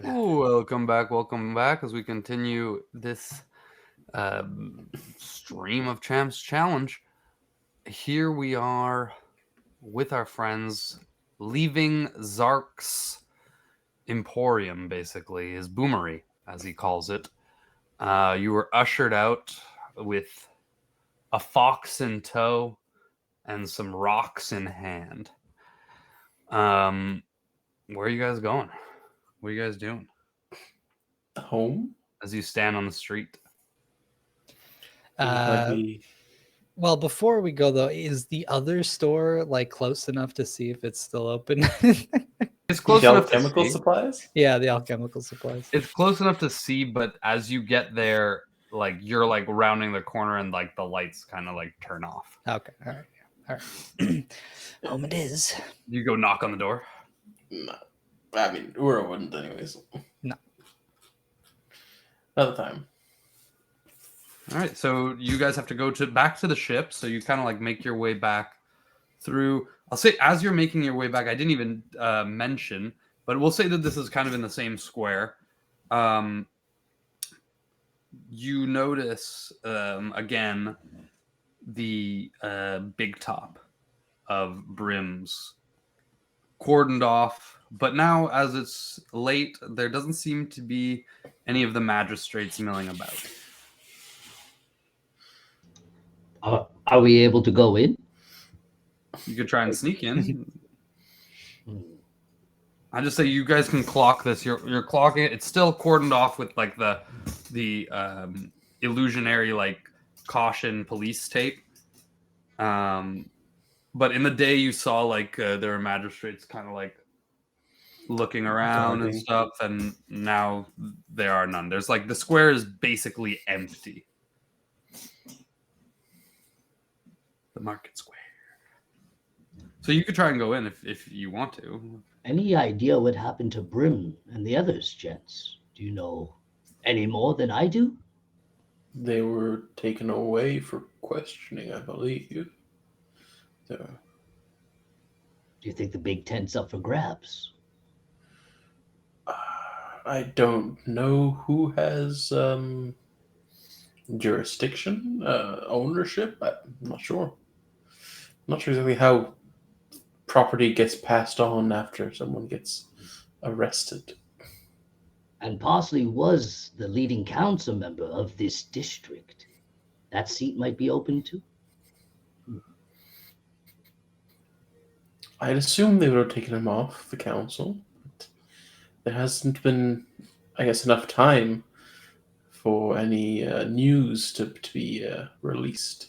Welcome back as we continue this stream of Champs Challenge. Here we are with our friends leaving Zark's Emporium, basically, his boomery, as he calls it. You were ushered out with a fox in tow and some rocks in hand. Where are you guys going? What are you guys doing? Home? As you stand on the street. Well, before we go though, is the other store like close enough to see if it's still open? It's close enough to alchemical see. supplies? Yeah, the alchemical supplies. It's close enough to see, but as you get there, like you're like rounding the corner and like the lights kind of like turn off. Okay, all right. Home it is. You go knock on the door. No. I mean, Ura wouldn't anyways. No. Another time. All right, so you guys have to go back to the ship. So you kind of like make your way back through. I'll say as you're making your way back, I didn't even mention, but we'll say that this is kind of in the same square. You notice again the big top of Brim's cordoned off, but now as it's late, there doesn't seem to be any of the magistrates milling about. Are we able to go in? You could try and sneak in. I just say you guys can clock this. You're clocking it. It's still cordoned off with like the illusionary like caution police tape. But in the day you saw like there were magistrates kind of like looking around and stuff, and now there are none. There's like the square is basically empty. The market square. So you could try and go in if you want to. Any idea what happened to Brim and the others, gents? Do you know any more than I do? They were taken away for questioning, I believe. Do you think the big tent's up for grabs? I don't know who has jurisdiction, ownership. I'm not sure. I'm not sure exactly how property gets passed on after someone gets arrested. And Parsley was the leading council member of this district. That seat might be open too. I'd assume they would have taken him off the council. But there hasn't been, I guess, enough time for any news to be released.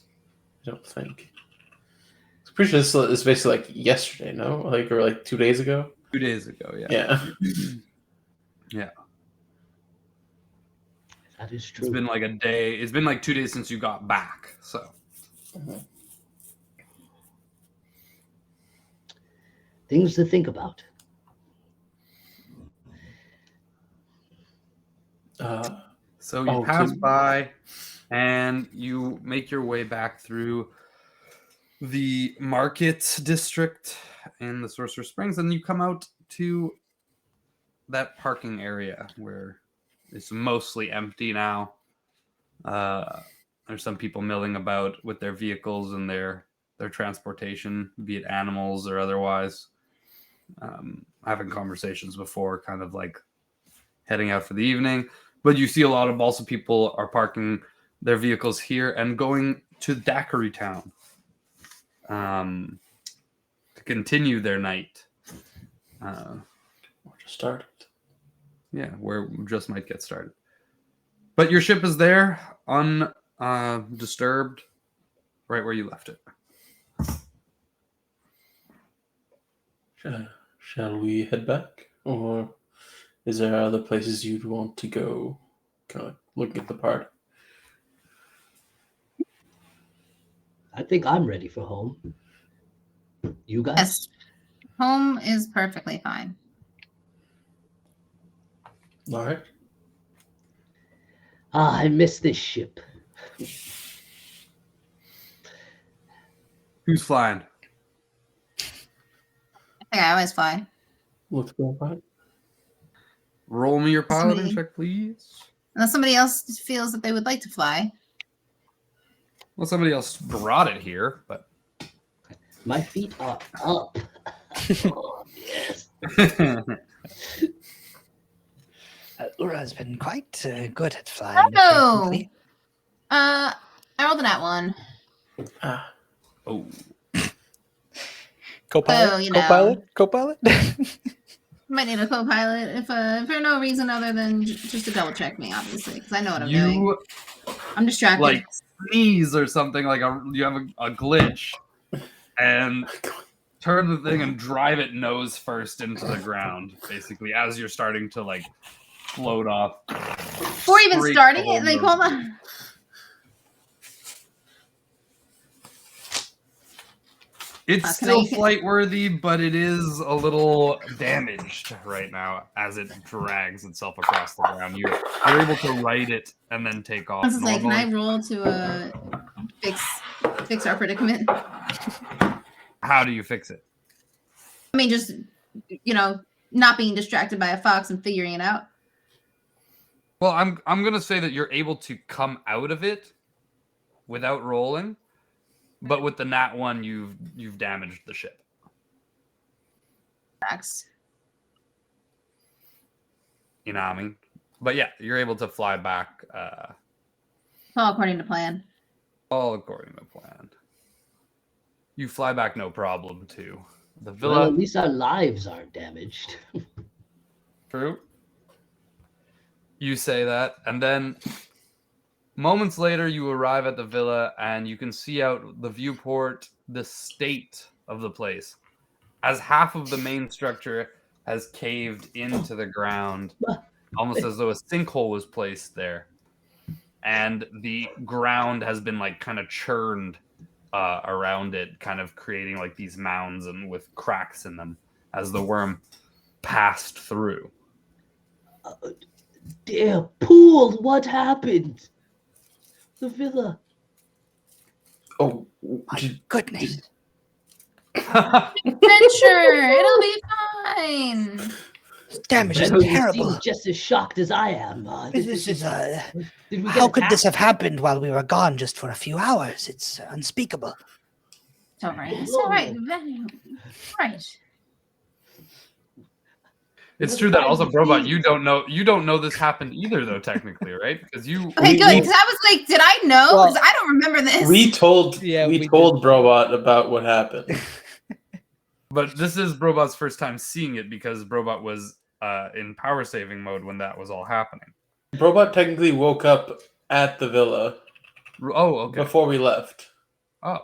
I don't think. I'm pretty sure this is basically like yesterday, no? Or like 2 days ago? 2 days ago, yeah. Yeah. Yeah. That is true. It's been like a day. It's been like 2 days since you got back, so. Things to think about. So you pass by and you make your way back through the market district in the Sorcerer Springs, and you come out to that parking area where it's mostly empty now. There's some people milling about with their vehicles and their transportation, be it animals or otherwise. Having conversations before kind of like heading out for the evening. But you see a lot of also people are parking their vehicles here and going to Daiquiri Town to continue their night. Or just started. Yeah, where just might get started. But your ship is there, undisturbed, right where you left it. Shall we head back? Or is there other places you'd want to go? Kind of look at the party. I think I'm ready for home. You guys? Yes. Home is perfectly fine. All right. I miss this ship. Who's flying? I think I always fly. Let's go back. Roll me your piloting Somebody- check, please. Unless somebody else feels that they would like to fly. Well, somebody else brought it here, but My feet are up. Oh, yes. Ura's been quite good at flying. Oh! recently. I rolled that one. Ah, oh, Co-pilot? Oh, you know. Co-pilot? Might need a co-pilot if for no reason other than just to double check me, obviously, because I know what I'm doing. you I'm distracted. like sneeze or something, like you have a glitch, and turn the thing and drive it nose first into the ground, basically, as you're starting to like float off. Before even Straight starting home it, like, nose. hold on. It's Can still I- flight worthy, but it is a little damaged right now as it drags itself across the ground. You're able to right it and then take off. This is like, can I normally. roll to fix our predicament? How do you fix it? I mean, just not being distracted by a fox and figuring it out. Well, I'm gonna say that you're able to come out of it without rolling, but with the nat 1, you've damaged the ship. Facts. You know what I mean? But yeah, you're able to fly back All according to plan. all according to plan. You fly back no problem to the Well, villa. at least our lives aren't damaged. True. You say that, and then moments later, you arrive at the villa, and you can see out the viewport the state of the place, as half of the main structure has caved into the ground, almost as though a sinkhole was placed there, and the ground has been like kind of churned around it, kind of creating like these mounds and with cracks in them as the worm passed through. Dear Pool, what happened? The villa. oh, My goodness. Adventure! It'll be fine. Damage is Well, you terrible. seem just as shocked as I am. This is Did we how get could this have attacked? happened while we were gone just for a few hours? It's unspeakable. It's all right. It's all right. Right. It's true that also, Brobot, you don't know this happened either, though, technically, right? Because you Okay, good. we- Because I was like, did I know? Well, Because I don't remember this. we told Yeah, we we told Brobot about what happened. But this is Brobot's first time seeing it because Brobot was in power saving mode when that was all happening. Brobot technically woke up at the villa Oh, okay. before we left. Oh,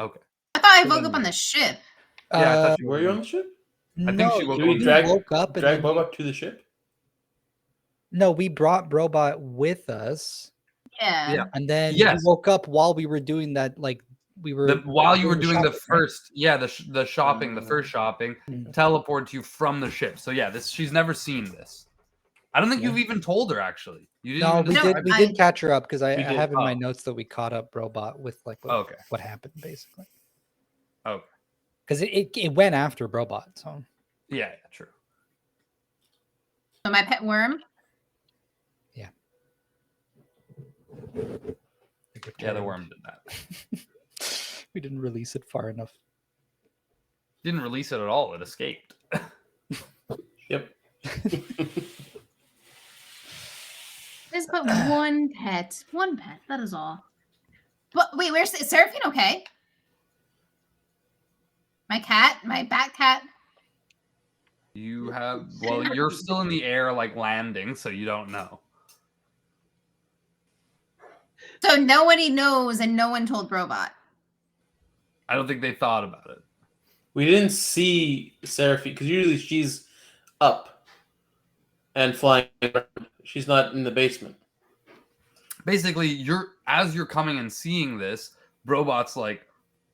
okay. I thought I woke up on the ship. Yeah, I thought she Were was you on the ship? I think no, she woke Did we up. drag woke up and drag then Brobot to the ship? no, we brought Brobot with us, Yeah. Yeah. and then Yes. he woke up while we were doing that. Like we were While you were doing the shopping, right? first, the shopping, the first shopping, Mm. teleported you from the ship. So yeah, she's never seen this. I don't think Yeah. you've even told her actually. You didn't. No, even we No, did. describe We it. did catch her up because I We did. have in my Oh. notes that we caught up Brobot with like Okay. what happened basically. Okay. Because it went after Brobot. So Yeah, true. So my pet worm. Yeah, the worm did that. we didn't release it far enough. Didn't release it at all. It escaped. Yep. There's but one pet. One pet. That is all. But wait, where's Seraphine? Okay. My cat, my bat cat. You have you're still in the air, like landing, so you don't know. So nobody knows, and no one told Brobot. I don't think they thought about it. We didn't see Seraphine because usually she's up and flying around. She's not in the basement. Basically, as you're coming and seeing this, Brobot's like,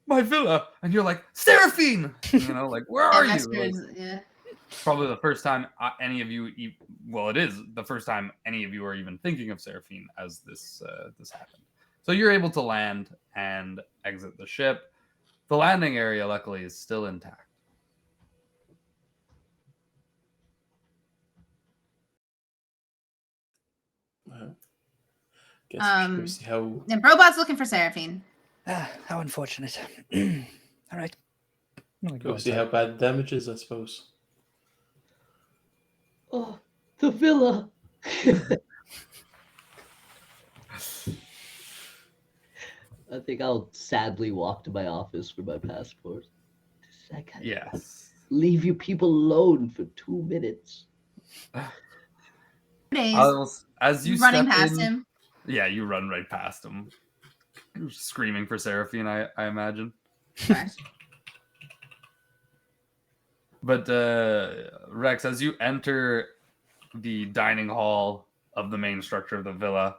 my villa, and you're like, Seraphine, like, where are you? Like, Yeah. probably the first time any of you, it is the first time any of you are even thinking of Seraphine as this happened. So you're able to land and exit the ship. The landing area, luckily, is still intact. Guess we should go see how. And Brobot's looking for Seraphine. How unfortunate. All right. I'm gonna Go see inside. how bad the damage is, I suppose. Oh, the villa. I think I'll sadly walk to my office for my passport. I can't Yes. leave you people alone for 2 minutes. Days. As you Running step past in, him. yeah, you run right past him, screaming for Seraphine. I imagine. Correct. But Rex, as you enter the dining hall of the main structure of the villa,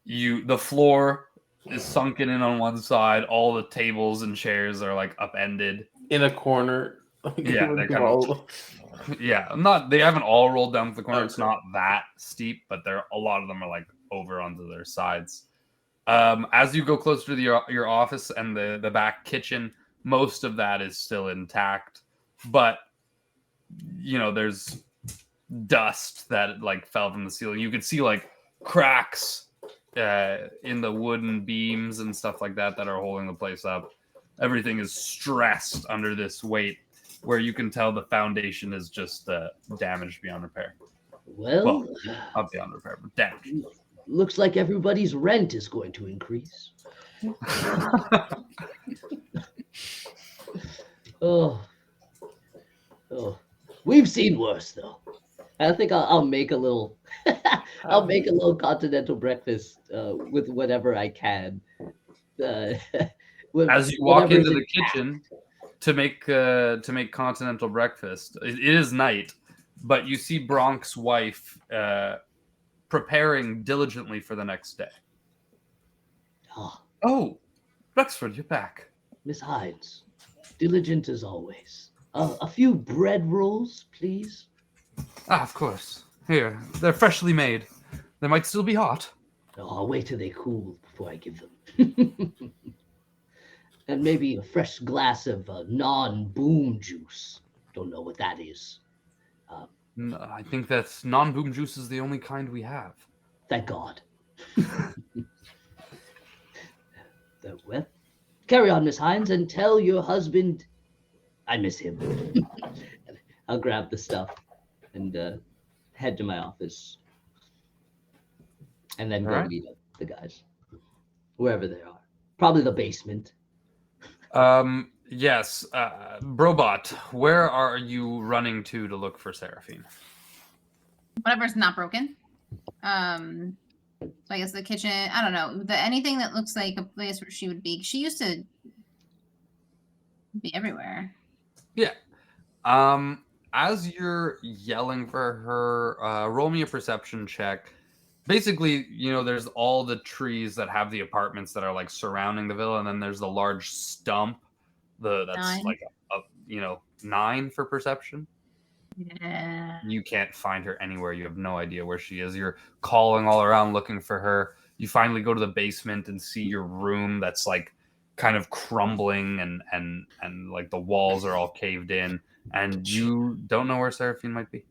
the floor is sunken in on one side. All the tables and chairs are like upended. In a corner. Yeah, they're kind of all. Yeah, they haven't all rolled down to the corner. Okay. It's not that steep, but a lot of them are like over onto their sides. As you go closer to your office and the back kitchen, most of that is still intact, but there's dust that like fell from the ceiling. You could see like cracks in the wooden beams and stuff like that are holding the place up. Everything is stressed under this weight, where you can tell the foundation is just damaged beyond repair. Well, Not beyond repair, but damaged. looks like everybody's rent is going to increase. Oh, we've seen worse though. I think I'll make a little, I'll make a little continental breakfast with whatever I can. As you walk into the kitchen to make continental breakfast, it is night, but you see Bronk's wife preparing diligently for the next day. Oh, Rexford, you're back. Miss Hines, diligent as always. A few bread rolls, please. Of course. Here, they're freshly made. They might still be hot. Oh, I'll wait till they cool before I give them. And maybe a fresh glass of non-boom juice. Don't know what that is. I think that non-boom juice is the only kind we have. Thank God. Well, carry on, Miss Hines, and tell your husband I miss him. I'll grab the stuff and head to my office. And then go meet up the guys. Wherever they are. Probably the basement. Yes. Brobot, where are you running to look for Seraphine? Whatever's not broken. So I guess the kitchen, I don't know. Anything that looks like a place where she would be. She used to be everywhere. Yeah. As you're yelling for her, roll me a perception check. Basically, there's all the trees that have the apartments that are like surrounding the villa, and then there's the large stump. That's 9. like a 9 for perception. Yeah. You can't find her anywhere. You have no idea where she is. You're calling all around looking for her. You finally go to the basement and see your room that's like kind of crumbling and like the walls are all caved in, and you don't know where Seraphine might be.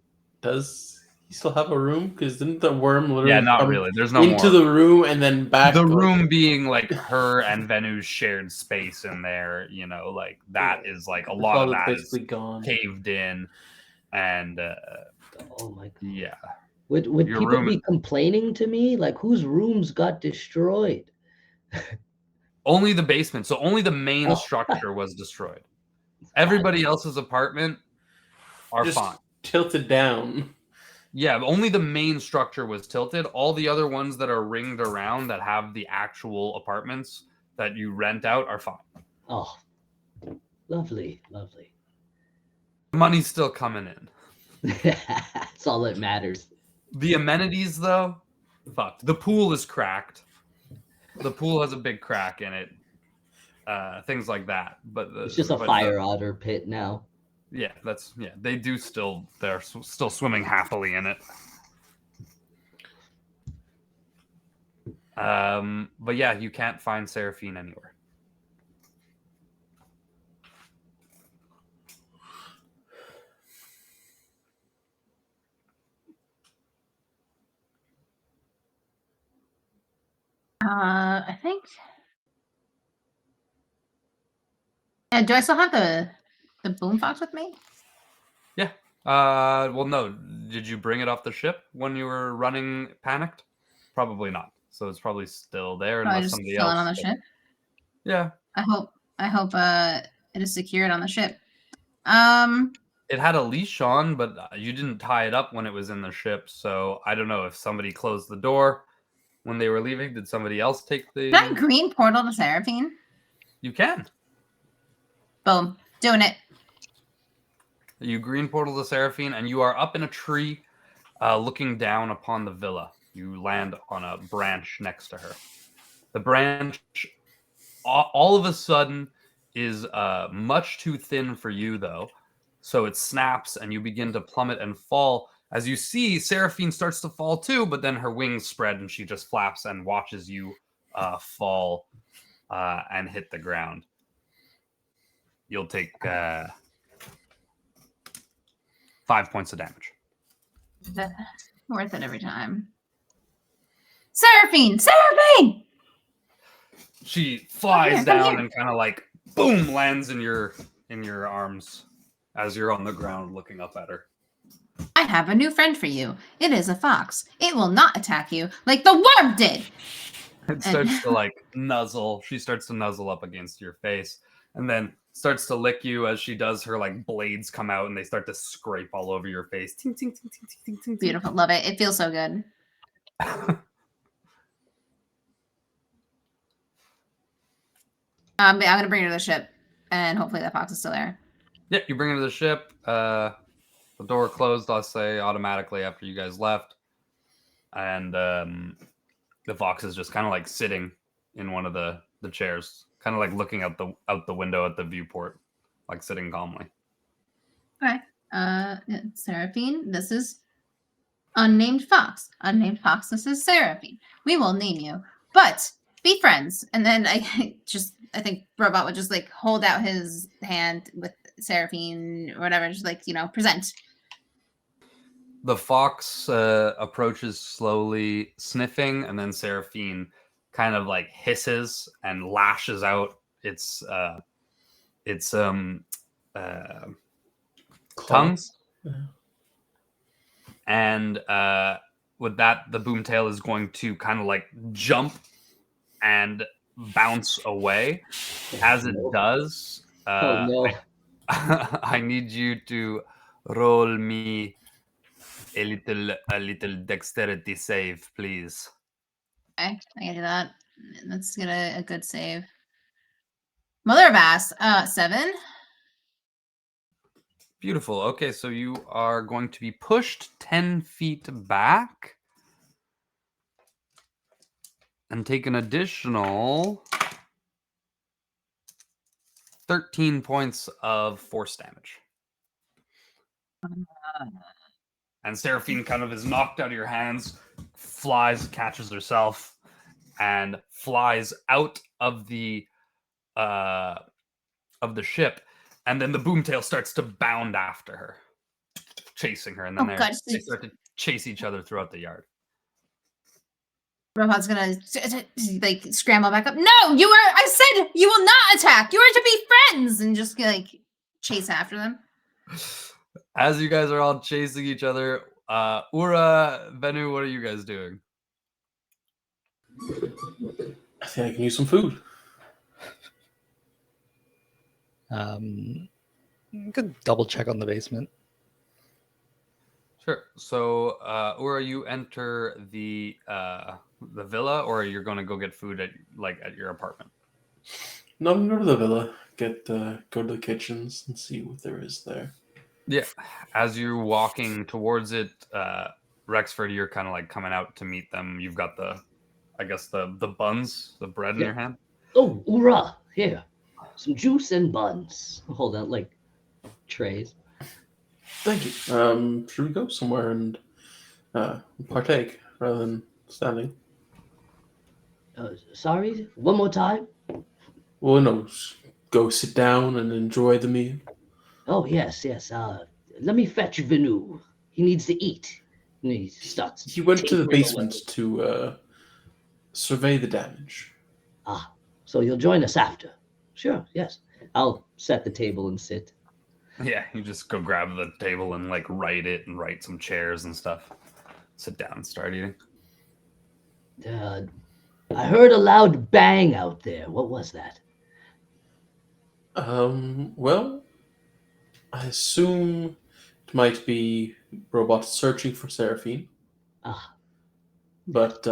Does he still have a room? Because didn't the worm literally Yeah, not come really. There's no into more. the room and then back? The room being like her and Venu's shared space in there, like that is like a lot of that is basically gone. caved in, and Oh my God. yeah. Would Your people room- be complaining to me? Like, whose rooms got destroyed? Only the basement, so only the main Oh. structure was destroyed. Everybody else's apartment are Just fine. tilted down. Yeah, only the main structure was tilted. All the other ones that are ringed around that have the actual apartments that you rent out are fine. Oh, lovely, lovely. Money's still coming in. That's all that matters. The amenities, though, fucked. The pool is cracked. The pool has a big crack in it. Things like that. But It's just a fire otter pit now. Yeah, they do they're still swimming happily in it. But yeah, you can't find Seraphine anywhere. I think. Do I still have the boom fox with me? Yeah. Well, no. Did you bring it off the ship when you were running panicked? Probably not. So it's probably still there Probably unless just somebody chilling else. on the ship. Yeah. I hope it is secured on the ship. It had a leash on, but you didn't tie it up when it was in the ship. So I don't know if somebody closed the door when they were leaving. Did somebody else take the? Can I green portal to Seraphine? You can. Boom, doing it. You green portal to Seraphine, and you are up in a tree, looking down upon the villa. You land on a branch next to her. The branch, all of a sudden, is much too thin for you, though. So it snaps, and you begin to plummet and fall. As you see, Seraphine starts to fall too, but then her wings spread, and she just flaps and watches you fall and hit the ground. You'll take 5 points of damage. Worth it every time. Seraphine! Seraphine! She flies come down here. and kind of like boom lands in your arms as you're on the ground looking up at her. I have a new friend for you. It is a fox. It will not attack you like the worm did. It starts to like nuzzle. She starts to nuzzle up against your face and then starts to lick you as she does. Her like blades come out and they start to scrape all over your face. Ting, ting, ting, ting, ting, ting, ting. Beautiful. Love it. It feels so good. I'm going to bring her to the ship and hopefully that fox is still there. Yeah, you bring her to the ship. The door closed, I'll say, automatically after you guys left. And the fox is just kind of like sitting in one of the chairs, kind of like looking out the window at the viewport, like sitting calmly. Okay. Seraphine, this is unnamed fox. Unnamed fox, this is Seraphine. We will name you, but be friends. And then I think Robot would just like hold out his hand with Seraphine or whatever, just like, present. The fox approaches slowly, sniffing, and then Seraphine kind of like hisses and lashes out its tongue. Yeah. And with that, the boomtail is going to kind of like jump and bounce away. As it does, Oh no. I need you to roll me a little dexterity save, please. Okay, I can do that. Let's get a good save. Mother of Ass, 7. Beautiful. Okay, so you are going to be pushed 10 feet back and take an additional 13 points of force damage. And Seraphine kind of is knocked out of your hands, flies, catches herself, and flies out of the ship. And then the boomtail starts to bound after her, chasing her. And then they start to chase each other throughout the yard. Robot's gonna like scramble back up. No, I said you will not attack. You are to be friends, and just like chase after them. As you guys are all chasing each other, Ura, Venu, what are you guys doing? I think I can use some food. You could double check on the basement. Sure. So, Ura, you enter the villa, or you're going to go get food at your apartment? No, I'm going to go to the villa. Go to the kitchens and see what there is there. Yeah. As you're walking towards it, Rexford, you're kind of like coming out to meet them. You've got the buns, the bread in your hand. Oh, Ura! Here, some juice and buns. Hold on, like trays. Thank you. Should we go somewhere and partake rather than standing? Sorry, one more time. Well, no, go sit down and enjoy the meal. Oh yes. Let me fetch Venu. He needs to eat. And he starts. He went to the tinkering basement away. to survey the damage. Ah, so you'll join us after. Sure, yes. I'll set the table and sit. Yeah, you just go grab the table and like write some chairs and stuff. Sit down and start eating. I heard a loud bang out there. What was that? Well, I assume it might be robots searching for Seraphine, Ah, but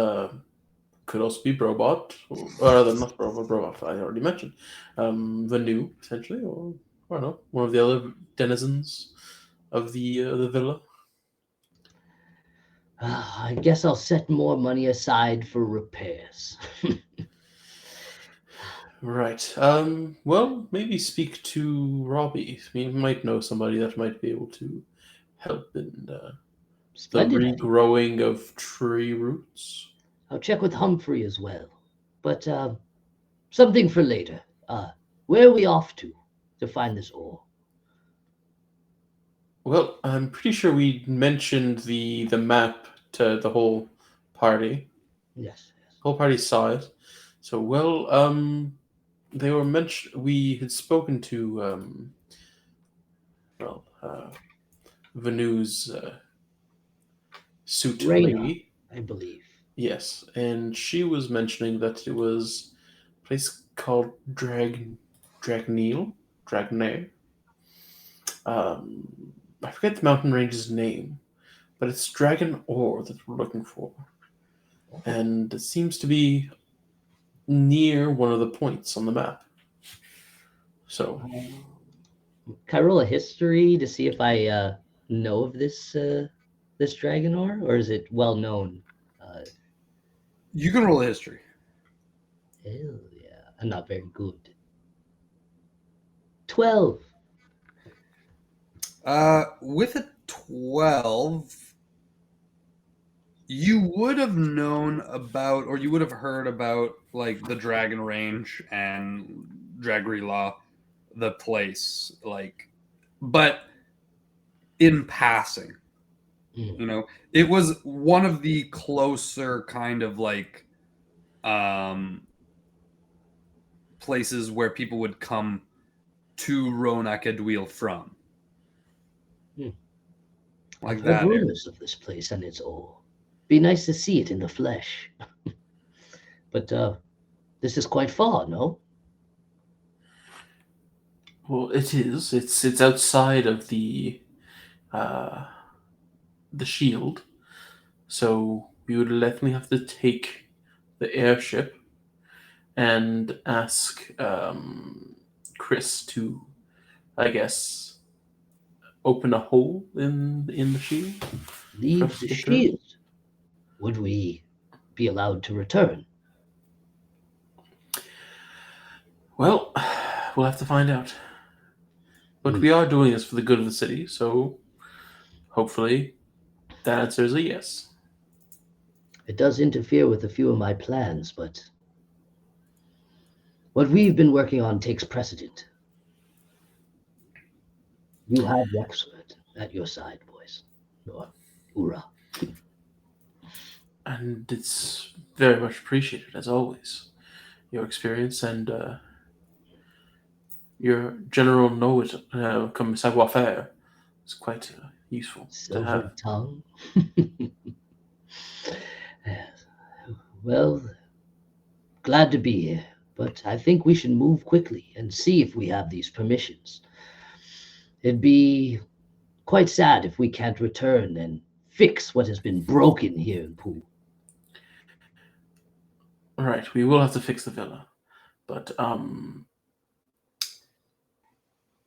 could also be Brobot, or rather, not Brobot, I already mentioned. Vanu, potentially, or I don't know, one of the other denizens of the villa. I guess I'll set more money aside for repairs. Right. Well, maybe speak to Robbie. He might know somebody that might be able to help in the Splendid idea. regrowing of tree roots. I'll check with Humphrey as well. But something for later. Where are we off to find this ore? Well, I'm pretty sure we mentioned the map to the whole party. Yes. The whole party saw it. So, well, they were mentioned. We had spoken to Vanu's suit Raina, lady. I believe. Yes, and she was mentioning that it was a place called Dragneel. I forget the mountain range's name, but it's dragon ore that we're looking for. And it seems to be near one of the points on the map. So, Can I roll a history to see if I know of this this dragon ore, or is it well known? You can roll a history. Hell yeah, I'm not very good. 12. With a 12, you would have known about, or you would have heard about, like the Dragon Range and Dragri-La, the place, like, but in passing. Mm. You know, it was one of the closer kind of like places where people would come to Roan Acaduil from. Like I've heard that area. rumors of this place and its ore. Be nice to see it in the flesh. But this is quite far, no? well, it is. It's outside of the shield, so we would definitely have to take the airship and ask Chris to, I guess, open a hole in the shield. Leave First the get through. shield. Would we be allowed to return? Well, we'll have to find out. But we are doing this for the good of the city, so hopefully that answer is a yes. It does interfere with a few of my plans, but what we've been working on takes precedent. You have the expert at your side, boys. Hoorah. And it's very much appreciated, as always. Your experience and your general knowledge, comme savoir-faire, is quite useful to Silver have. tongue. Yes. Well, glad to be here, but I think we should move quickly and see if we have these permissions. It'd be quite sad if we can't return and fix what has been broken here in Pool. All right, we will have to fix the villa, but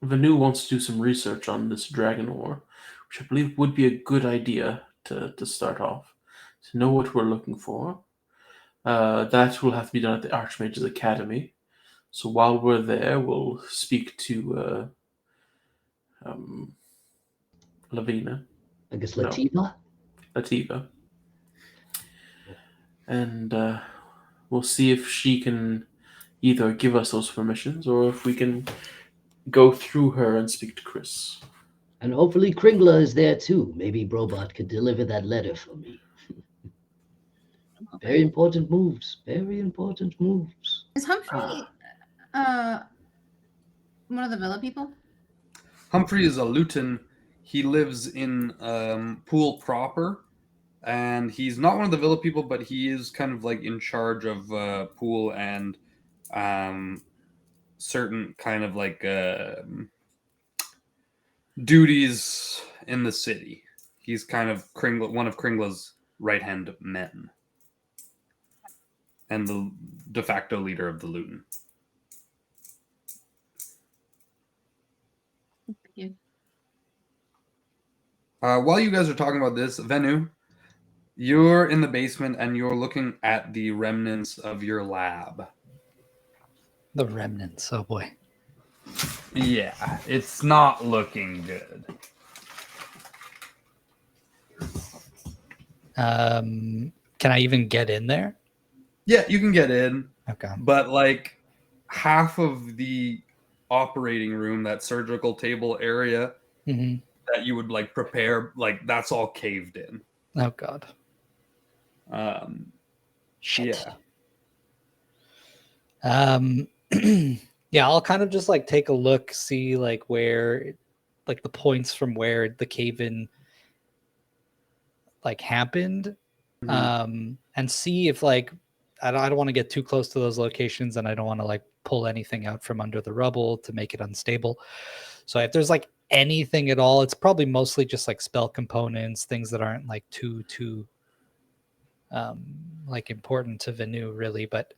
Vanu wants to do some research on this dragon ore, which I believe would be a good idea to start off, to know what we're looking for. That will have to be done at the Archmage's Academy. So while we're there, we'll speak to Lavina. I guess No. Lativa? And we'll see if she can either give us those permissions or if we can go through her and speak to Chris. And hopefully Kringla is there too. Maybe Brobot could deliver that letter for me. Very important moves. Very important moves. Is Humphrey one of the villa people? Humphrey is a Luton. He lives in Poole proper, and he's not one of the villa people, but he is kind of like in charge of Poole and certain kind of like duties in the city. He's kind of one of Kringla's right-hand men and the de facto leader of the Luton. Thank you. While you guys are talking about this, Venu, you're in the basement and you're looking at the remnants of your lab. The remnants. Oh boy. Yeah, it's not looking good. Can I even get in there? Yeah, you can get in, Okay. but like half of the operating room, that surgical table area Mm-hmm. that you would like prepare, like that's all caved in. Oh god. Shit. Yeah. Yeah, I'll kind of just like take a look, see like where, like the points from where the cave-in like happened, and see if like I don't want to get too close to those locations, and I don't want to like pull anything out from under the rubble to make it unstable. So if there's like anything at all, it's probably mostly just like spell components, things that aren't like too like important to Venu really, but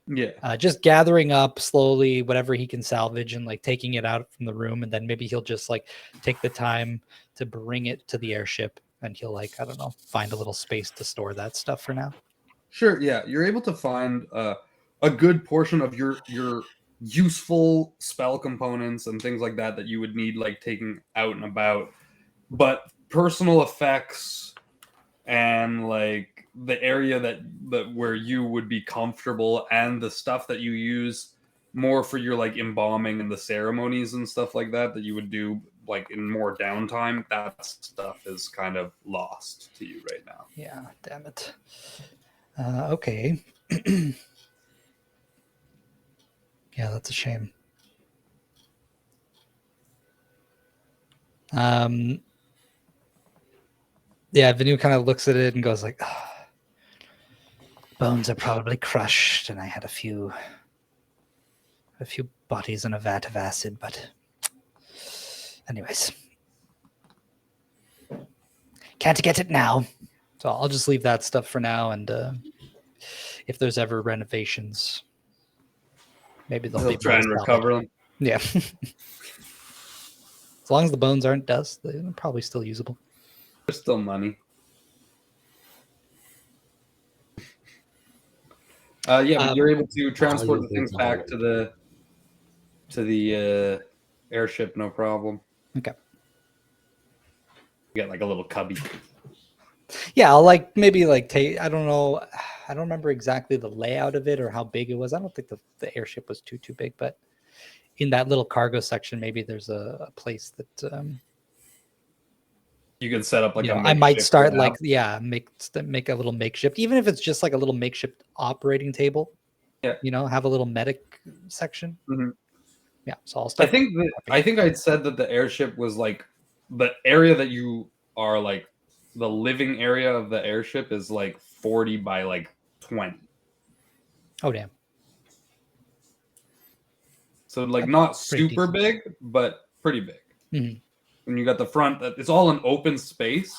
Yeah. just gathering up slowly whatever he can salvage and like taking it out from the room, and then maybe he'll just like take the time to bring it to the airship, and he'll like, I don't know, find a little space to store that stuff for now. Sure, yeah. You're able to find a good portion of your useful spell components and things like that you would need like taking out and about. But personal effects and like the area that where you would be comfortable and the stuff that you use more for your like embalming and the ceremonies and stuff like that you would do like in more downtime, that stuff is kind of lost to you right now. Yeah, damn it. Okay. Yeah, that's a shame. Yeah, Venu kind of looks at it and goes like, "Ah, bones are probably crushed, and I had a few bodies in a vat of acid, but anyways, can't get it now. So I'll just leave that stuff for now, and if there's ever renovations, maybe they'll be try and more recover solid. them. Yeah. As long as the bones aren't dust, they're probably still usable. There's still money. Yeah, but you're able to transport the things back to the airship, no problem. Okay. You got like a little cubby. Yeah, I'll like maybe like take, I don't know, I don't remember exactly the layout of it or how big it was. I don't think the airship was too big, but in that little cargo section, maybe there's a place that You can set up like a I might start lab. like make a little makeshift, even if it's just like a little makeshift operating table. Yeah. Have a little medic section. Mm-hmm. Yeah, so I'll start. I think I'd said that the airship was like the area that you are like the living area of the airship is like 40 by like 20. Oh damn. So like not pretty super big, but pretty big. Mhm. And you got the front, it's all an open space.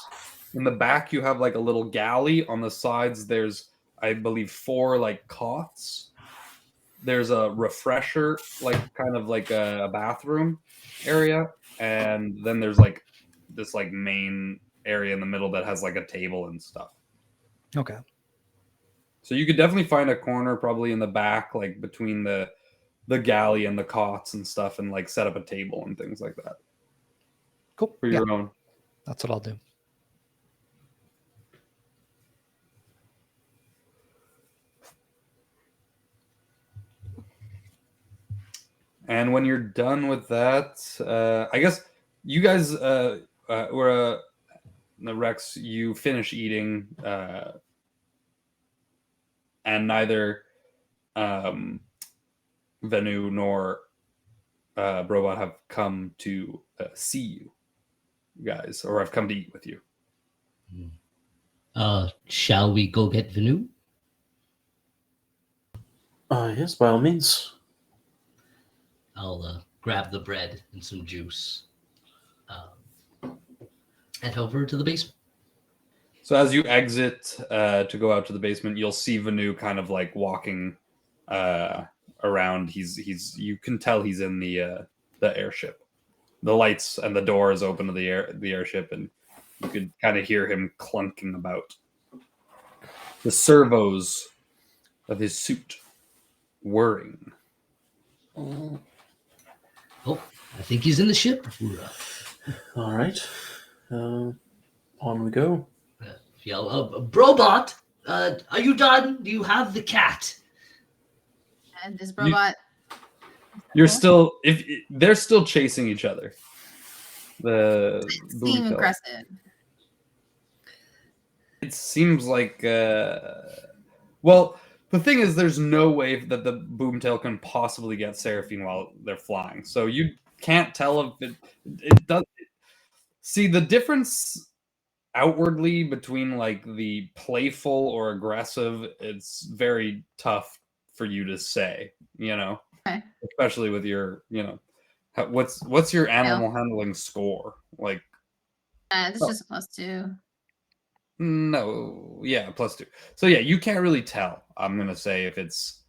In the back, you have like a little galley. On the sides, there's, I believe, 4 like cots. There's a refresher, like kind of like a bathroom area. And then there's like this like main area in the middle that has like a table and stuff. Okay. So you could definitely find a corner probably in the back, like between the galley and the cots and stuff, and like set up a table and things like that. Cool. For your own. That's what I'll do. And when you're done with that, I guess you guys were Rex. You finish eating. and neither Venu nor Brobot have come to see you guys, or have come to eat with you. Shall we go get Venu? Yes, by all means. I'll grab the bread and some juice. Head over to the basement. So as you exit to go out to the basement, you'll see Venu kind of like walking around. He's you can tell he's in the airship. The lights and the door is open to the airship, and you could kind of hear him clunking about. The servos of his suit whirring. Oh, I think he's in the ship. All right. On we go. Brobot, are you done? Do you have the cat? And this robot. You're still they're still chasing each other. The Seem aggressive. It seems like well, the thing is there's no way that the boomtail can possibly get Seraphine while they're flying. So you can't tell if it does. See the difference outwardly between like the playful or aggressive, it's very tough for you to say, Okay. Especially with your, what's your animal handling score? Like, This is just a +2. No, yeah, +2. So yeah, you can't really tell. I'm gonna say if it's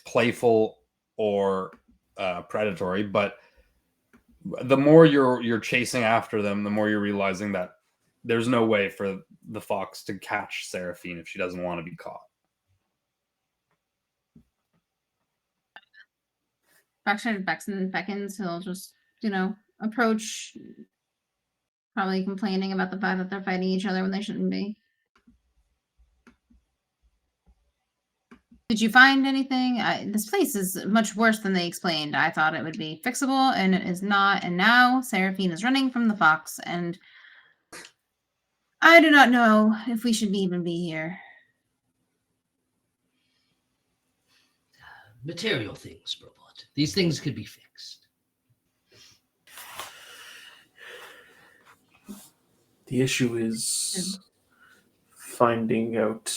playful or predatory, but the more you're chasing after them, the more you're realizing that there's no way for the fox to catch Seraphine if she doesn't want to be caught. Baxter beckons. He'll just, approach, probably complaining about the fact that they're fighting each other when they shouldn't be. Did you find anything? This place is much worse than they explained. I thought it would be fixable, and it is not. And now Seraphine is running from the fox, and I do not know if we should even be here. Material things, Robot. These things could be fixed. The issue is finding out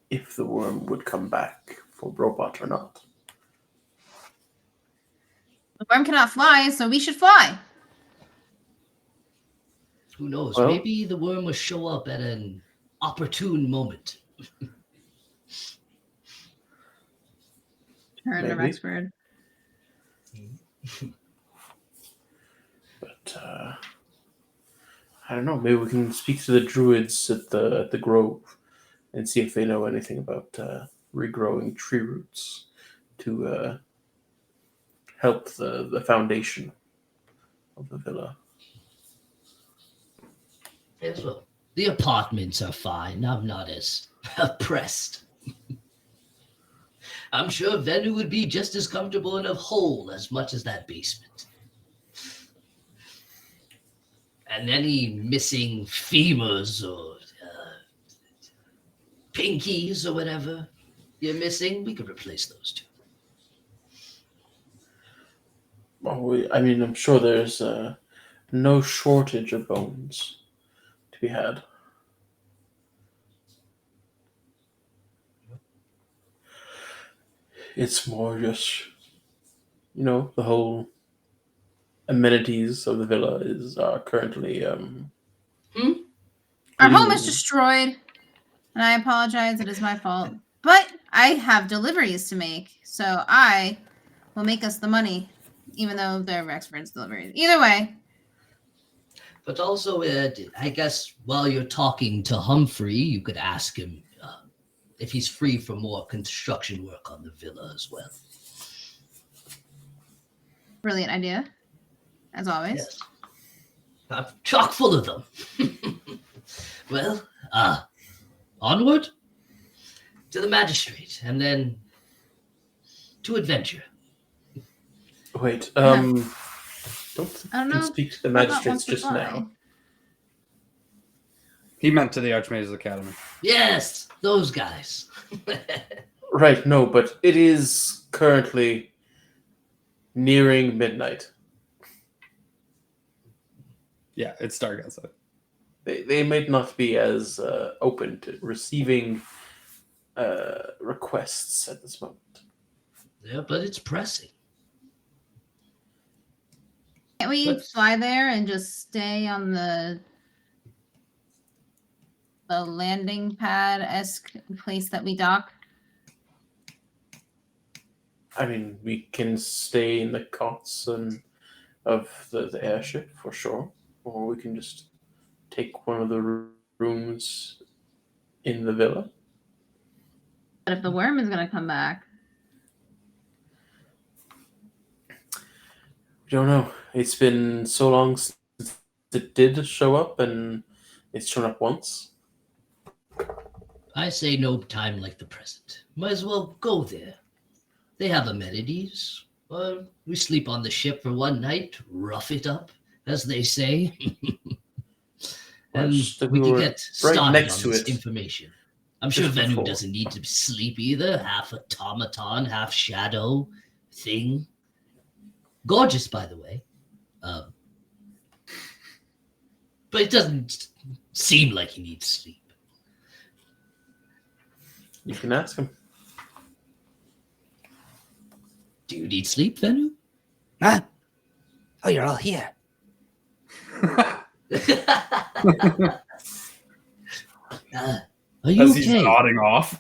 if the worm would come back for Robot or not. The worm cannot fly, so we should fly. Who knows? Well, maybe the worm will show up at an opportune moment. Turn to Rexford. But I don't know. Maybe we can speak to the druids at the grove and see if they know anything about regrowing tree roots to help the foundation of the villa. Yes, well, the apartments are fine. I'm not as oppressed. I'm sure Venu would be just as comfortable in a hole as much as that basement. And any missing femurs or pinkies or whatever you're missing, we could replace those two. Well, I'm sure there's no shortage of bones to be had. It's more just, the whole amenities of the villa are currently. Our home is destroyed, and I apologize. It is my fault. But I have deliveries to make, so I will make us the money, even though they're Rexford's deliveries. Either way. But also, I guess while you're talking to Humphrey, you could ask him if he's free for more construction work on the villa as well. Brilliant idea, as always. Yes. I'm chock full of them. Well, onward to the magistrate, and then to adventure. Wait, I don't think I don't you can know speak to the Robot magistrates wants to just fly. now. He meant to the Archmage's Academy. Yes, those guys. Right, no, but it is currently nearing midnight. Yeah, it's dark outside. They might not be as open to receiving requests at this moment. Yeah, but it's pressing. Can't we Let's- fly there and just stay on the landing pad-esque place that we dock? I mean, we can stay in the cots of the airship for sure, or we can just take one of the rooms in the villa. But if the worm is going to come back, We don't know. It's been so long since it did show up, and it's shown up once. I say no time like the present. Might as well go there. They have amenities. We sleep on the ship for one night, rough it up, as they say. And Just we can were get right started next on to this it. information. I'm sure Just Venu before. doesn't need to sleep either. Half automaton, half shadow thing. Gorgeous, by the way. But it doesn't seem like he needs sleep. You can ask him. Do you need sleep, Venu? Huh? Oh, you're all here. Are you As he's okay? nodding off.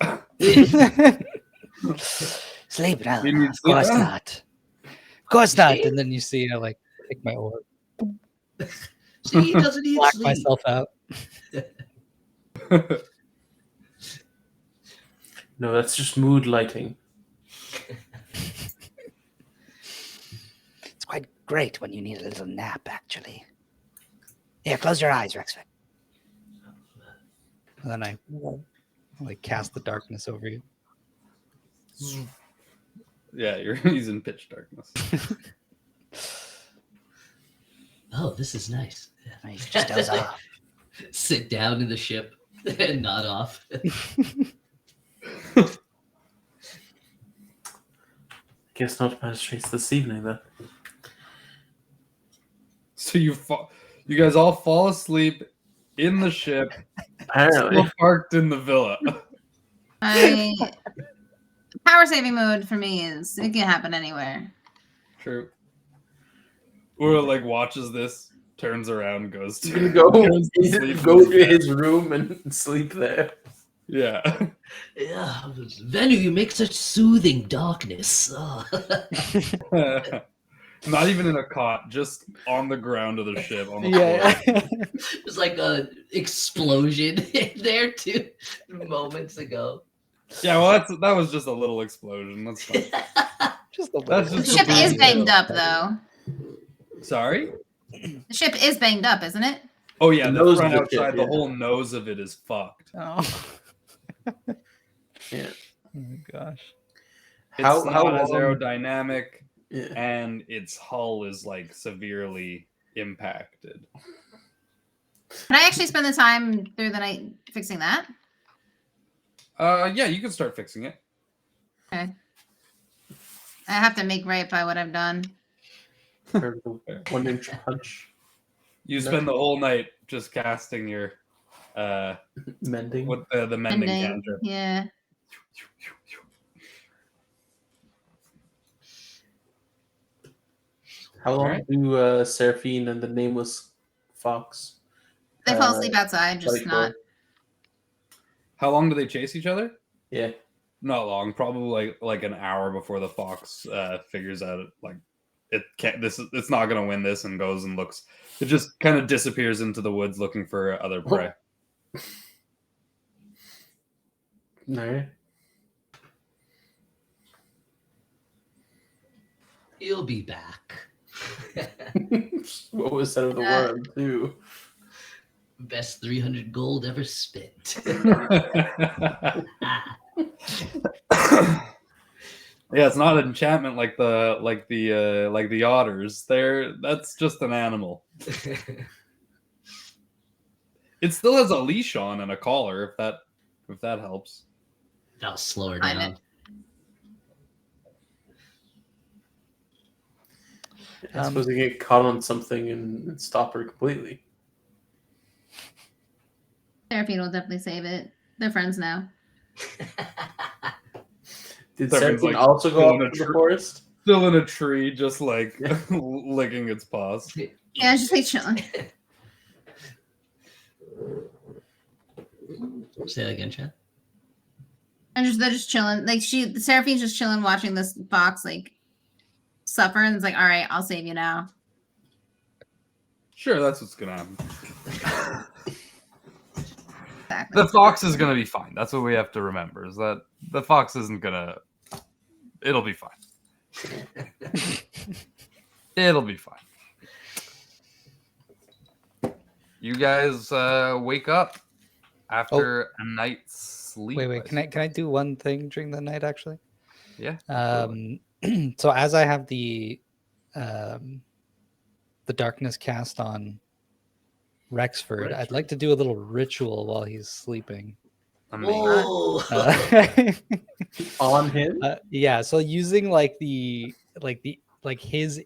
Sleep now. You need Of sleep course now? not. Of course not. And then you see I like take my orb, See, he doesn't need black sleep. myself out. No, that's just mood lighting. It's quite great when you need a little nap, actually. Here, close your eyes, Rexford. And then I like cast the darkness over you. Yeah, he's in pitch darkness. Oh, this is nice. And you just doze off. Sit down in the ship and nod off. Guess not magistrates this evening then. So you guys all fall asleep in the ship, Apparently. still parked in the villa. power saving mode for me is it can happen anywhere. True. Or like watches this, turns around, goes to, You go, goes to sleep. go to his room and sleep there. Yeah. Yeah, Venu, you make such soothing darkness. Oh. Not even in a cot, just on the ground of the ship. On the floor. There's like a explosion in there too, moments ago. Yeah, well, that was just a little explosion. That's fine. Just a That's The just ship a is breeze. banged up though. Sorry? The ship is banged up, isn't it? Oh yeah, The the nose front of the ship, outside, yeah. the whole nose of it is fucked. Oh. Yeah. Oh gosh. It's How not as long- aerodynamic, Yeah. and its hull is like severely impacted. Can I actually spend the time through the night fixing that? Yeah, you can start fixing it. Okay. I have to make right by what I've done. Heard the 1 inch punch. You spend the whole night just casting your Mending. what the mending Ending. cantrip. Yeah. How long Alright. do Seraphine and the nameless fox They fall asleep outside, just fight not. for? How long do they chase each other? Yeah. Not long, probably like an hour before the fox figures out like it can't. It's not gonna win this, and goes and looks. It just kind of disappears into the woods looking for other prey. No. He'll be back. What was said of the Yeah. worm too? Best 300 gold ever spent. Yeah, it's not an enchantment like the otters. That's just an animal. It still has a leash on and a collar, if that helps. That'll slow her Find down. I suppose you get caught on something and stop her completely. Seraphine will definitely save it. They're friends now. Did Seraphim's, Seraphine like, also go still up in a to the tree. forest? Still in a tree, just like licking its paws. Yeah, just like chilling. Say that again, Chad. And they're just chilling. Like Seraphine's just chilling, watching this fox like suffer, and it's like, all right, I'll save you now. Sure, that's what's gonna happen. Exactly. The fox is gonna be fine. That's what we have to remember, is that the fox isn't gonna... It'll be fine. It'll be fine. You guys wake up after a night's sleep. Wait. Can I do one thing during the night actually? Yeah. So as I have the darkness cast on Rexford, I'd like to do a little ritual while he's sleeping. Amazing. Whoa! On him? Yeah, so using like his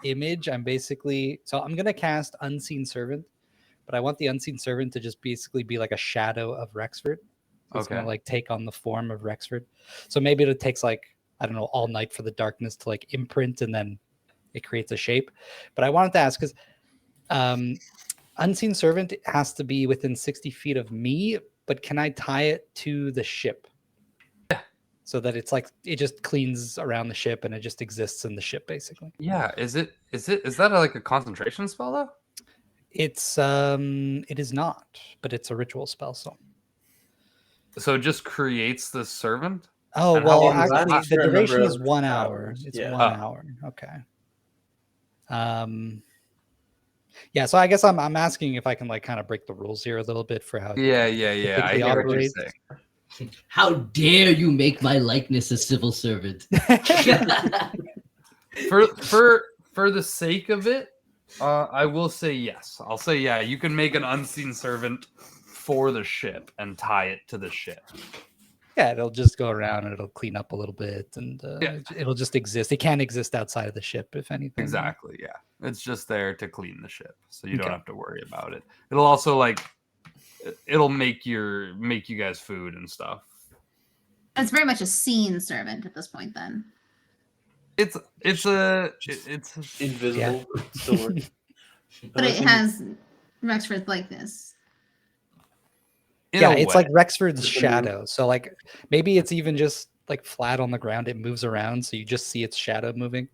image, I'm gonna cast Unseen Servant, but I want the Unseen Servant to just basically be like a shadow of Rexford. So it's gonna like take on the form of Rexford. So maybe it takes like, I don't know, all night for the darkness to like imprint, and then it creates a shape. But I wanted to ask, because Unseen Servant has to be within 60 feet of me, but can I tie it to the ship? Yeah. So that it's like, it just cleans around the ship and it just exists in the ship, basically. Yeah. Is that like a concentration spell though? It is not, but it's a ritual spell. So it just creates this servant? Oh, And how well, long does actually, last the for a duration number is of 1 hour. hours? It's Yeah. 1 hour. Okay. Yeah, so I guess I'm asking if I can like kind of break the rules here a little bit for how Yeah. I typically hear what you're operates. saying. How dare you make my likeness a civil servant? For the sake of it, I will say yes. I'll say yeah. You can make an unseen servant for the ship and tie it to the ship. Yeah, it'll just go around and it'll clean up a little bit, and Yeah. it'll just exist. It can't exist outside of the ship, if anything. Exactly. Yeah, it's just there to clean the ship, so you don't Okay. have to worry about it. It'll also like it'll make you guys food and stuff. It's very much a scene servant at this point. Then It's Invisible, but still working. but it has Rexford's likeness. in Yeah, a it's way. like Rexford's It's a shadow. So like maybe it's even just like flat on the ground. It moves around, so you just see its shadow moving.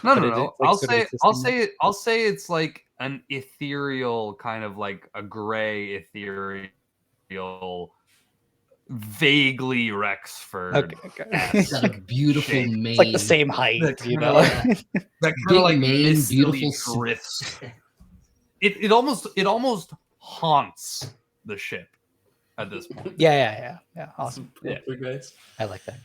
No. but it's like I'll sort of I'll say it's like an ethereal kind of like a gray ethereal, vaguely Rexford. Okay. It's got a beautiful Shape. mane. It's like the same height, That you kinda know. like- That kind Big of like mane, mistily beautiful drifts. It almost haunts the ship at this point. yeah. Awesome. Yeah. Guys. I like that.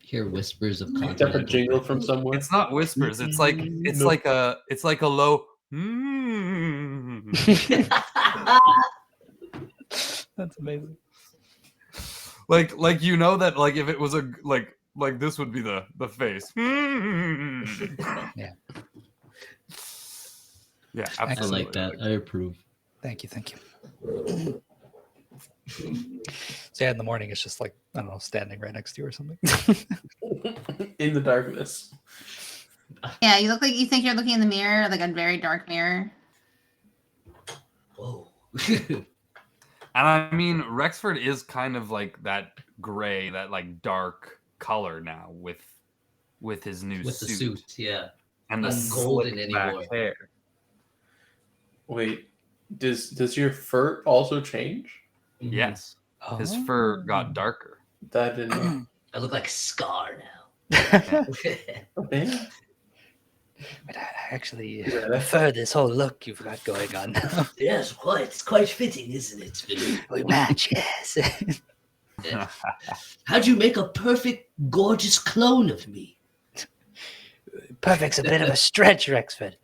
Hear whispers of Picked up a continental. jingle from somewhere. It's not whispers. It's like No. like a low. That's amazing. Like you know that like if it was a like this would be the face. Yeah. Yeah, I absolutely. like that. I approve. Thank you. So yeah, in the morning it's just like, I don't know, standing right next to you or something. In the darkness. Yeah, you look like you think you're looking in the mirror, like a very dark mirror. Whoa. And I mean, Rexford is kind of like that gray, that like dark color now with his new With the suit suit, yeah. and the Not golden slick back anymore. hair. Wait, does your fur also change? Yes, his fur got darker. That didn't. I look like Scar now. Okay. But I actually Yeah, prefer this whole look you've got going on now. Yes, quite. It's quite fitting, isn't it, Philip? We match, yes. How'd you make a perfect, gorgeous clone of me? Perfect's a bit of a stretch, Rexford.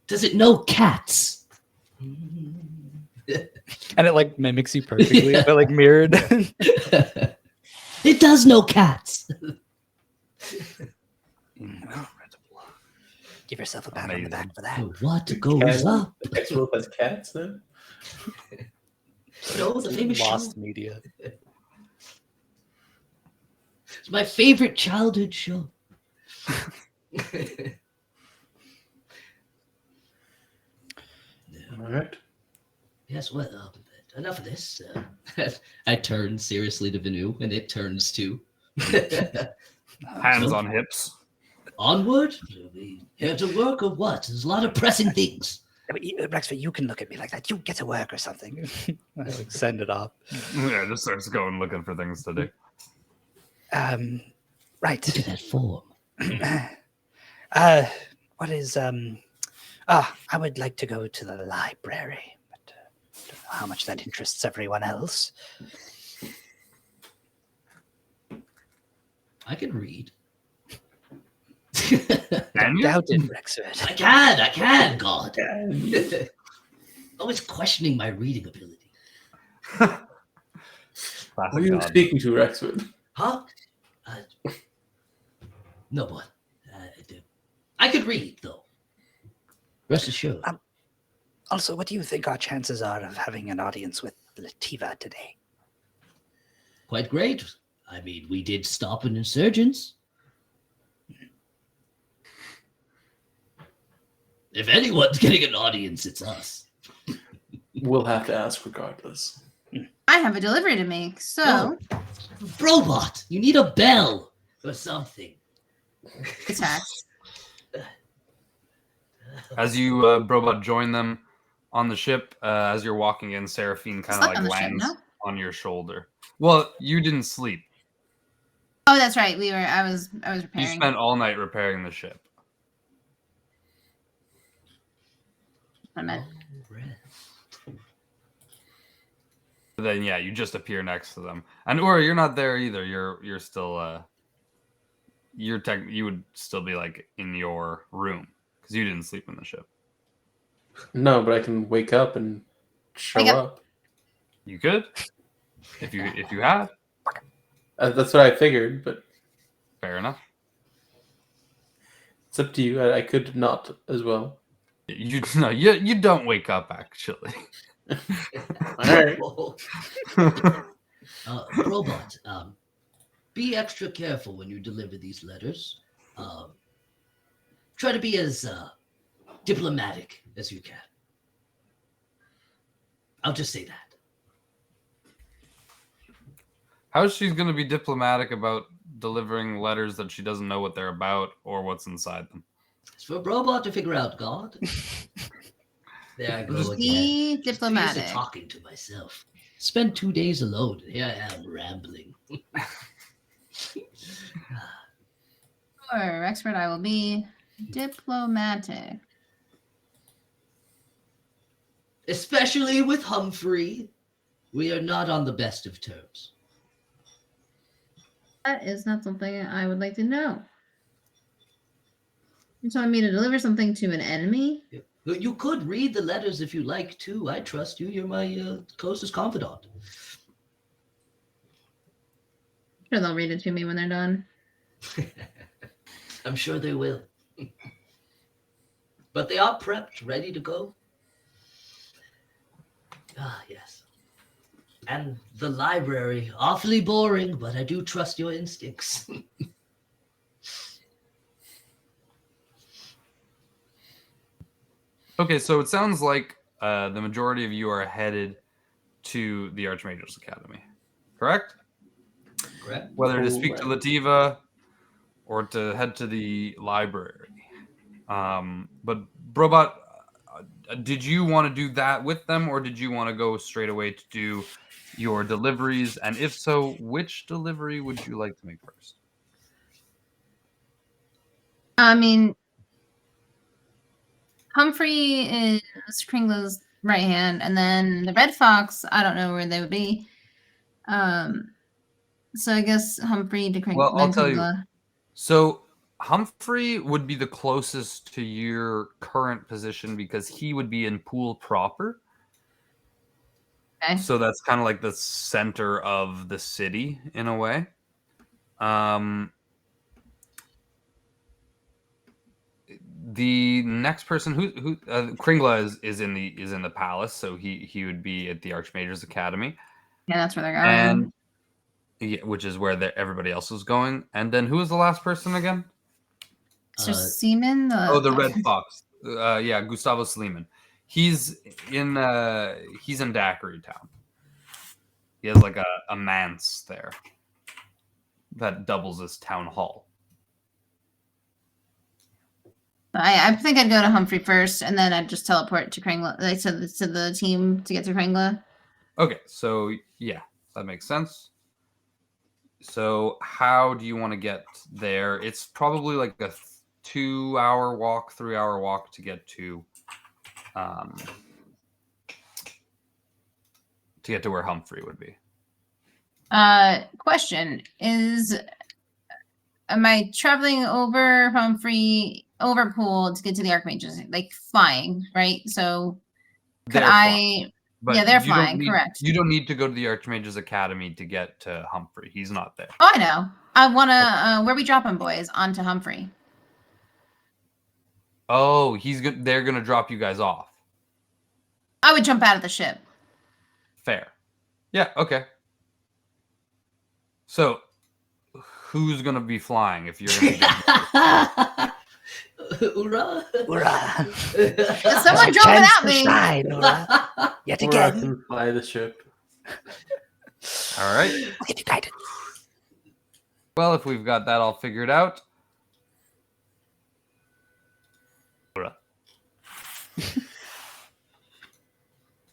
Does it know cats? And it like mimics you perfectly, but like mirrored. It does know cats. Incredible. Give yourself a pat on the back for that. What goes up? The X-Wolf has cats then? No, the famous Lost show. media. It's my favorite childhood show. All right. Yes, well, enough of this. I turn seriously to Venu, and it turns too. Hands So, on hips. onward? Are we here to work or what? There's a lot of pressing things. Rexford, you can look at me like that. You get to work or something. I like send it off. Yeah, just starts going looking for things to do. Right. Look at that form. What is I would like to go to the library, but don't know how much that interests everyone else. I can read. Can you? Doubt it, Rexford. I can, God. Always questioning my reading ability. Who Classic are you God. speaking to, Rexwood? Huh? No, boy. I could read, though. Rest assured. Also, what do you think our chances are of having an audience with Lativa today? Quite great. I mean, we did stop an insurgents. If anyone's getting an audience, it's us. We'll have to ask regardless. I have a delivery to make, so Robot, you need a bell or something. attack. As you, Brobot, join them on the ship, as you're walking in, Seraphine kind of Slept like on the ship, lands no? on your shoulder. Well, you didn't sleep. Oh, that's right. I was You repairing. spent all night repairing the ship. I meant. But then, yeah, you just appear next to them, and or you're not there either. You're still you would still be like in your room because you didn't sleep in the ship. No, but I can wake up and show Wake up. up. You could, if you had. That's what I figured, but Fair enough. it's up to you. I could not as well. You no, you don't wake up actually. All right. Robot, be extra careful when you deliver these letters. Try to be as diplomatic as you can. I'll just say that. How's she going to be diplomatic about delivering letters that she doesn't know what they're about or what's inside them? It's for a robot to figure out, God. There I go Just again. Be Just too used to diplomatic. talking to myself. Spent 2 days alone, and here I am rambling. Sure, expert. I will be diplomatic. Especially with Humphrey. We are not on the best of terms. That is not something I would like to know. You're telling me to deliver something to an enemy? You could read the letters if you like to. I trust you. You're my closest confidant. Sure, they'll read it to me when they're done. I'm sure they will. But they are prepped, ready to go. Ah, yes. And the library, awfully boring, but I do trust your instincts. Okay, so it sounds like the majority of you are headed to the Archmage's Academy, correct? Correct? Whether to speak to Correct. Lativa or to head to the library. But Brobot, did you want to do that with them, or did you want to go straight away to do your deliveries? And if so, which delivery would you like to make first? I mean, Humphrey is Kringla's right hand, and then the Red Fox, I don't know where they would be. So I guess Humphrey to Well, I'll tell you. Kringla. So Humphrey would be the closest to your current position because he would be in Pool proper. Okay. So that's kind of like the center of the city in a way. The next person who Kringla is in the palace, so he would be at the Archmage's Academy, Yeah, that's where they're going. and yeah, which is where everybody else is going. And then who was the last person again? Mr. Seaman. The Red Fox. Yeah, Gustavo Sleeman. He's in Daiquiri Town. He has like a manse there that doubles as town hall. I think I'd go to Humphrey first, and then I'd just teleport to Kringla, like to the team to get to Kringla. Okay, so yeah, that makes sense. So how do you want to get there? It's probably like a 2-hour walk, 3-hour walk to get to where Humphrey would be. Question is, am I traveling over Humphrey, over Pool to get to the Archmages? Like flying, right? So could I? But yeah, they're flying, correct. You don't need to go to the Archmage's Academy to get to Humphrey. He's not there. Oh, I know. I want to, where we dropping, boys? Onto Humphrey. Oh, they're going to drop you guys off. I would jump out of the ship. Fair. Yeah, okay. So, who's going to be flying if you're going to Hoorah! Hoorah. Someone drop it out, me. Yet Or I can fly the ship. All right. Look at you guided. Well, if we've got that all figured out.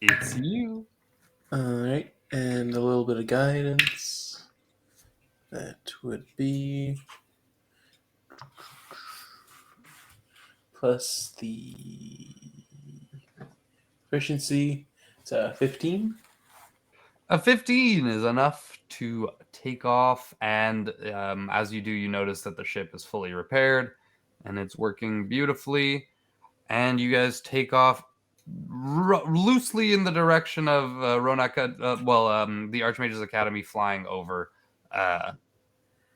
It's you. Alright, and a little bit of guidance. That would be plus the efficiency. It's 15. A 15 is enough to take off, and as you do, you notice that the ship is fully repaired and it's working beautifully. And you guys take off loosely in the direction of Roan Acaduil, the Archmage's Academy, flying over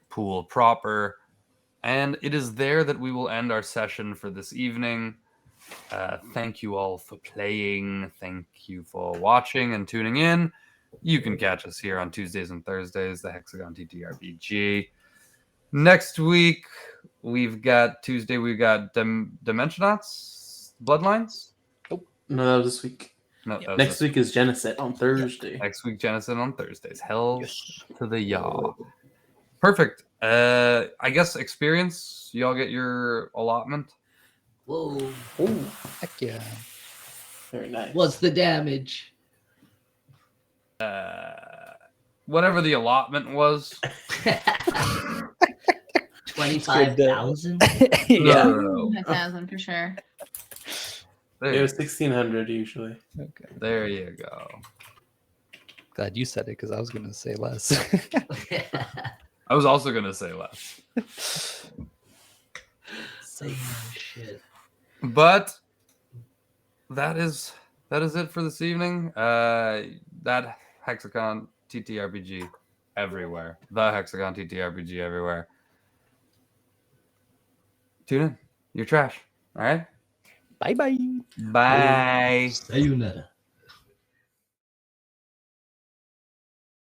Pool proper. And it is there that we will end our session for this evening. Thank you all for playing. Thank you for watching and tuning in. You can catch us here on Tuesdays and Thursdays, the Hexagon TTRPG. Next week, we've got Dimensionauts, Bloodlines. No, that was this week. No, Next week is Geneset on Thursday. Next week, Genesis on Thursdays. Hell to the yaw. Perfect. I guess experience. You all get your allotment. Whoa. Oh, Heck yeah. very nice. What's the damage? Whatever the allotment was. 25,000? Yeah. No. 1,000 for sure. It was 1,600 usually. Okay. There you go. Glad you said it because I was going to say less. I was also going to say less. Same shit. But that is it for this evening. That Hexagon TTRPG everywhere. The Hexagon TTRPG everywhere. Tune in. You're trash. All right? Bye-bye. Bye. Sayonara.